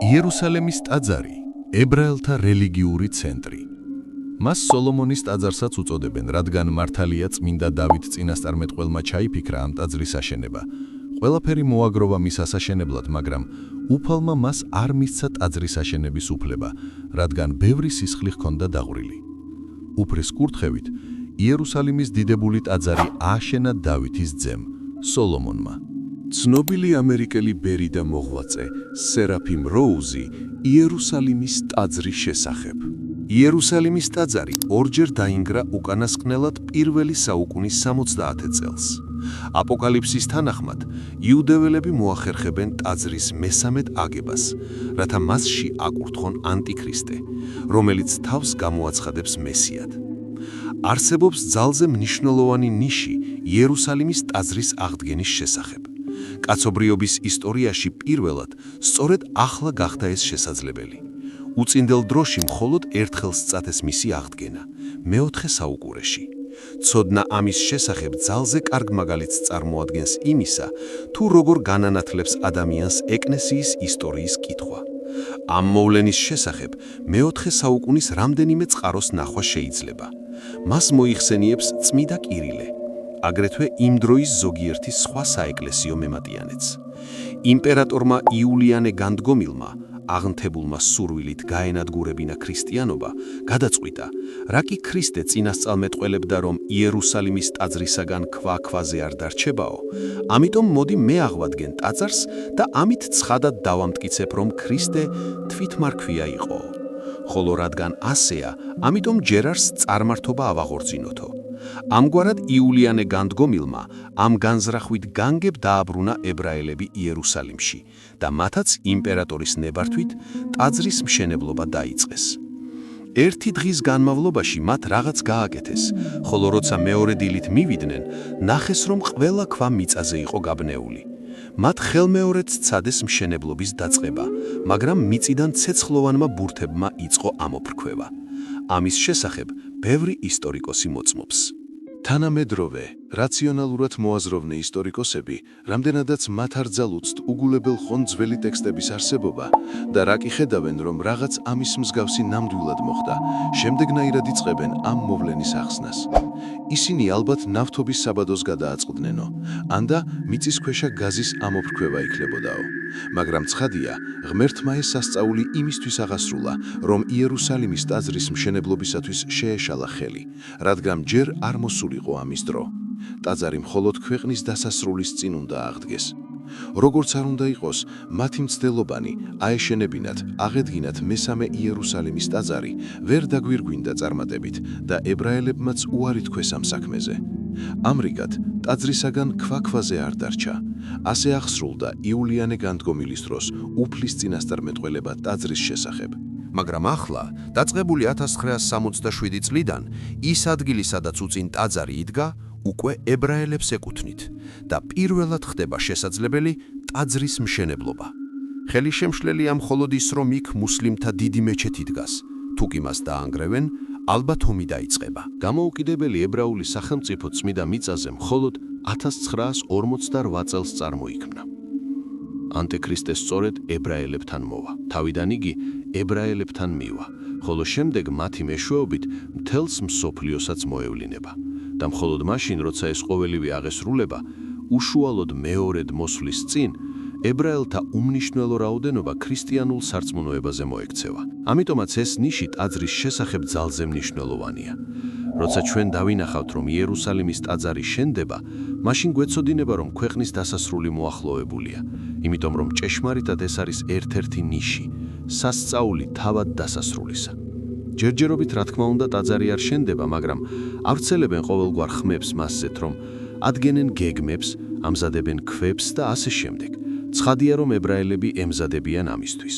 იერუსალემის ტაძარი, ებრაელთა რელიგიური ცენტრი. მას სოლომონის ტაძარსაც უწოდებენ, რადგან მართალია წმინდა დავით წინასწარმეტყველმა ჩაიფიქრა ამ ტაძრის აშენება. ყველაფერი მოაგროვა მის ასაშენებლად, მაგრამ უფალმა მას არ მისცა ტაძრის აშენების უფლება, რადგან ბევრი სისხლი ჰქონდა დაღვრილი. უფრის კურთხევით, იერუსალიმის დიდებული ტაძარი ააშენა დავითის ძემ, სოლომონმა. ცნობილი ამერიკელი ბერი და მოღვაწე სერაფიმ როუზი იერუსალიმის ტაძრის შესახებ. იერუსალიმის ტაძარი ორჯერ დაინგრა უკანასკნელად პირველი საუკუნის 70 წელს. აპოკალიფსის თანახმად, იუდეველები მოახერხებენ ტაძრის მესამედ აგებას, რათა მასში აკურთხონ ანტიქრისტე, რომელიც თავს გამოაცხადებს მესიად. არსებობს ძალზე მნიშვნელოვანი ნიში იერუსალიმის ტაძრის აღდგენის შესახებ. კაცობრიობის ისტორიაში პირველად სწორედ ახლა გახდა ეს შესაძლებელი. უწინდელ დროში მხოლოდ ერთხელ სწათეს მისი აღდგენა, მეოთხე საუკუნეში. ცოდნა ამის შესახებ ძალზე კარგ მაგალითს წარმოადგენს იმისა, თუ როგორ განანათლებს ადამიანს ეკლესიის ისტორიის კითხვა. ამ მოვლენის შესახებ მეოთხე საუკუნის რამდენიმე წყაროს ნახვა შეიძლება. მას მოიხსენიებს წმიდა კირილე, აგრეთვე იმ დროის ზოგიერთი სხვა საეკლესიო მემატიანეც. იმპერატორმა იულიანე განდგომილმა, აღნთებულმა სურვილით გაენადგურებინა ქრისტიანობა, გადაწყვიტა, რა კი ქრისტე წინასწარმეტყველებდა, რომ იერუსალიმის ტაძრისაგან ქვა-ქვაზე არ დარჩებაო, ამიტომ მოდი მე აღვადგენ ტაძარს და ამით ცხადად დავამტკიცებ, რომ ქრისტე თვითმარქვია იყო. ხოლო რადგან ასეა, ამიტომ ჯერ არს წარმართობა ავაღორძინოთო. ამგვარად იულიანე განდგომილმა ამ განზრახვით განგებ დააბრუნა ებრაელები იერუსალიმში და მათაც იმპერატორის ნებართვით ტაძრის მშენებლობა დაიწყეს. ერთი დღის განმავლობაში მათ რაღაც გააკეთეს, ხოლო როცა მეორე დილით მივიდნენ, ნახეს, რომ ყველა ქვა მიწაზე იყო გაბნეული. მათ ხელმეორედ სცადეს მშენებლობის დაწყება, მაგრამ მიწიდან ცეცხლოვანმა ბურთებმა იწყო ამოფრქვევა. ამის შესახებ ბევრი ისტორიკოსი მოწმობს. თანამედროვე, რაციონალურად მოაზროვნე ისტორიკოსები, რამდენადაც მათ არ ძალუცთ უგულებელ ხონ ძველი ტექსტების არსებობა და რა კი ხედავენ, რომ რაღაც ამის მსგავსი ნამდვილად მოხდა, შემდეგნაირად იწყებენ ამ მოვლენის ახსნას. ისინი ალბათ ნავთობის საბადოს გადააწყდნენო, ანდა მიწისქვეშა გაზის ამოფრქვევა იქნებოდაო. მაგრამ ცხადია, ღმერთმა ეს სასწაული იმისთვის აღასრულა, რომ იერუსალიმის ტაძრის მშენებლობისათვის შეეშალა ხელი, რადგან ჯერ არ მოსულიყო ამის დრო. ტაძარი მხოლოდ ქვეყნის დასასრულის წინ უნდა აღდგეს. როგორც არ უნდა იყოს, მათი მცდელობანი აეშენებინათ, აღედგინათ მესამე იერუსალიმის ტაძარი, ვერ დაგვირგვინდა წარმატებით და ებრაელებმაც უარი თქვეს ამ საქმეზე. ამრიგად, ტაძრისაგან ქვა-ქვაზე არ დარჩა. ასე აღსრულდა იულიანე განდგომილის დროს უფლის წინასწარმეტყველება ტაძრის შესახებ. მაგრამ ახლა, დაწყებული 1967 წლიდან, ის ადგილი, სადაც უწინ ტაძარი იდგა, უკვე ებრაელებს ეკუთვნით და პირველად ხდება შესაძლებელი ტაძრის მშენებლობა. ხელი შემშლელია მხოლოდ ის, რომ იქ მუსლიმთა დიდი მეჩეთი დგას. თუ კი მას დაანგრევენ, ალბათ ომი დაიწყება. გამოუკიდებელი ებრაული სახელმწიფო წმიდა მიწაზე მხოლოდ 1948 წელს წარმოიქმნა. ანტიქრისტე სწორედ ებრაელებთან მოვა. თავიდან იგი ებრაელებთან მივა, ხოლო შემდეგ მათი მეშვეობით მთელს მსოფლიოსაც მოევლინება. და მხოლოდ მაშინ, როცა ეს ყოველივე აღესრულება, უშუალოდ მეორედ მოსვლის წინ, ებრაელთა უმნიშვნელო რაოდენობა ქრისტიანულ სარწმუნოებაზე მოექცევა. ამიტომაც ეს ნიში ტაძრის შესახებ ძალზე მნიშვნელოვანია. როცა ჩვენ დავინახავთ, რომ იერუსალიმის ტაძარი შენდება, მაშინ გვეცოდინება, რომ ქვეყნის დასასრული მოახლოებულია, იმიტომ რომ ჭეშმარიტად ეს არის ერთ-ერთი ნიში, სასწაული თავად დასასრულისა. ჯერჯერობით, რა თქმა უნდა, ტაძარი არ შენდება, მაგრამ ავრცელებენ ყოველგვარ ხმებს მასზეც, რომ ადგენენ გეგმებს, ამზადებენ ქვებს და ასე შემდეგ. ცხადია, რომ ებრაელები ემზადებიან ამისთვის.